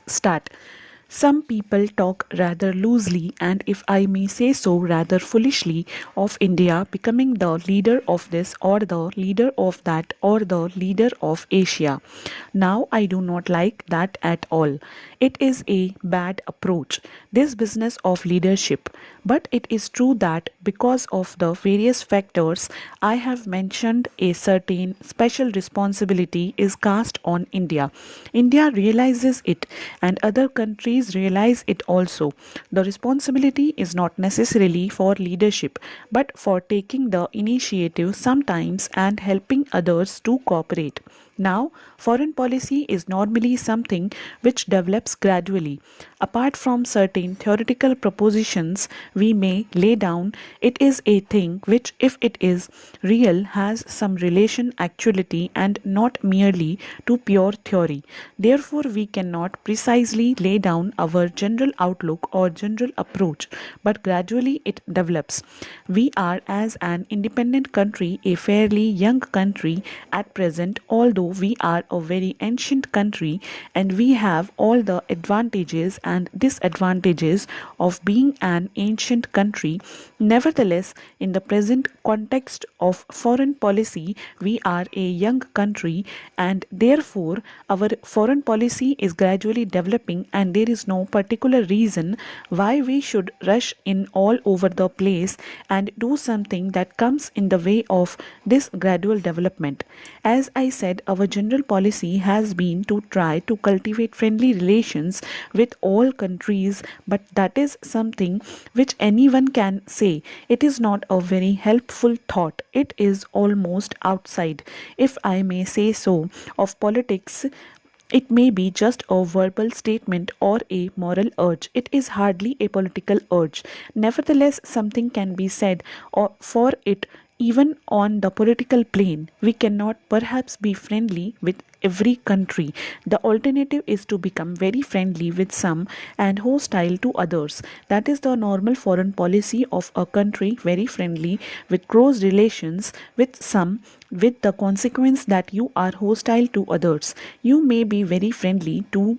start. Some people talk rather loosely and, if I may say so, rather foolishly, of India becoming the leader of this or the leader of that or the leader of Asia. Now, I do not like that at all. It is a bad approach, this business of leadership. But it is true that because of the various factors I have mentioned, a certain special responsibility is cast on India. India realizes it, and other countries realize it also. The responsibility is not necessarily for leadership, but for taking the initiative sometimes and helping others to cooperate. Now, foreign policy is normally something which develops gradually. Apart from certain theoretical propositions we may lay down, it is a thing which, if it is real, has some relation actuality and not merely to pure theory. Therefore, we cannot precisely lay down our general outlook or general approach, but gradually it develops. We are, as an independent country, a fairly young country at present, although we are a very ancient country and we have all the advantages and disadvantages of being an ancient country. Nevertheless, in the present context of foreign policy, we are a young country and therefore our foreign policy is gradually developing, and there is no particular reason why we should rush in all over the place and do something that comes in the way of this gradual development. As I said, our general policy has been to try to cultivate friendly relations with all countries, but that is something which anyone can say. It is not a very helpful thought. It is almost outside, if I may say so, of politics. It may be just a verbal statement or a moral urge. It is hardly a political urge. Nevertheless, something can be said for it. Even on the political plane, we cannot perhaps be friendly with every country. The alternative is to become very friendly with some and hostile to others. That is the normal foreign policy of a country, very friendly with close relations with some, with the consequence that you are hostile to others. You may be very friendly to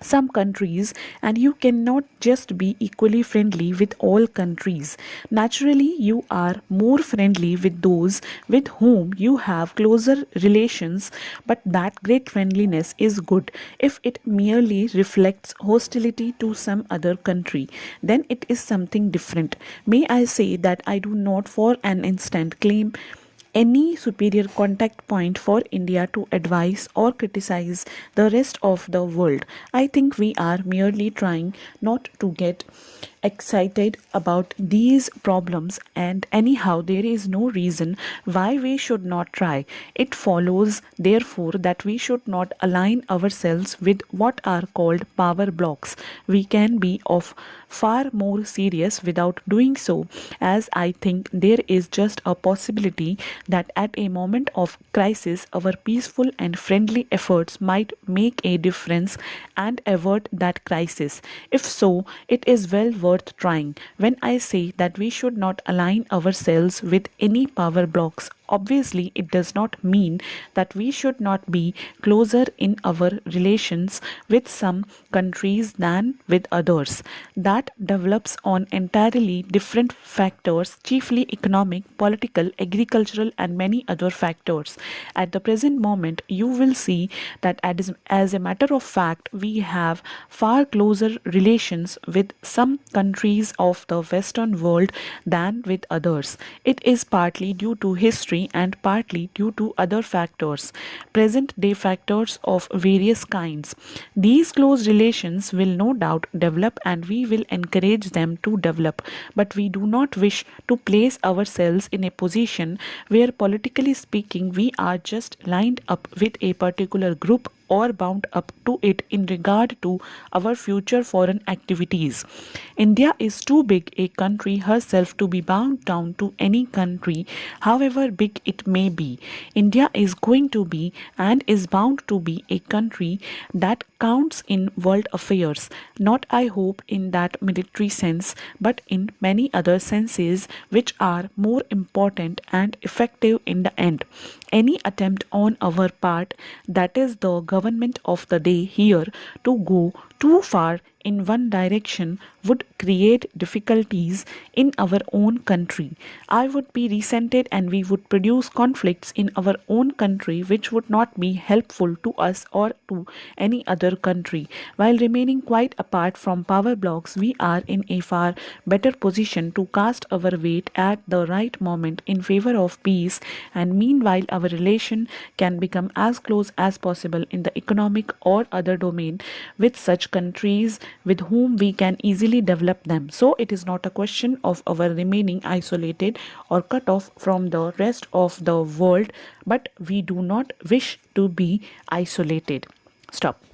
some countries and you cannot just be equally friendly with all countries. Naturally, you are more friendly with those with whom you have closer relations, but that great friendliness is good. If it merely reflects hostility to some other country, then it is something different. May I say that I do not for an instant claim any superior contact point for India to advise or criticize the rest of the world. I think we are merely trying not to get excited about these problems, and anyhow there is no reason why we should not try. It follows therefore that we should not align ourselves with what are called power blocks. We can be of far more serious without doing so, as I think there is just a possibility that at a moment of crisis our peaceful and friendly efforts might make a difference and avert that crisis. If so, it is well worth trying. When I say that we should not align ourselves with any power blocks, obviously it does not mean that we should not be closer in our relations with some countries than with others. That develops on entirely different factors, chiefly economic, political, agricultural, and many other factors. At the present moment, you will see that as a matter of fact, we have far closer relations with some countries of the Western world than with others. It is partly due to history and partly due to other factors, present day factors of various kinds. These close relations will no doubt develop and we will encourage them to develop, but we do not wish to place ourselves in a position where, politically speaking, we are just lined up with a particular group or bound up to it in regard to our future foreign activities. India is too big a country herself to be bound down to any country, however big it may be. India is going to be and is bound to be a country that counts in world affairs, not I hope in that military sense, but in many other senses which are more important and effective in the end. any attempt on our part, that is the government of the day here, to go too far in one direction would create difficulties in our own country. I would be resented and we would produce conflicts in our own country which would not be helpful to us or to any other country. While remaining quite apart from power blocks, we are in a far better position to cast our weight at the right moment in favor of peace, and meanwhile our relation can become as close as possible in the economic or other domain with such countries with whom we can easily develop them. So it is not a question of our remaining isolated or cut off from the rest of the world, but we do not wish to be isolated. Stop.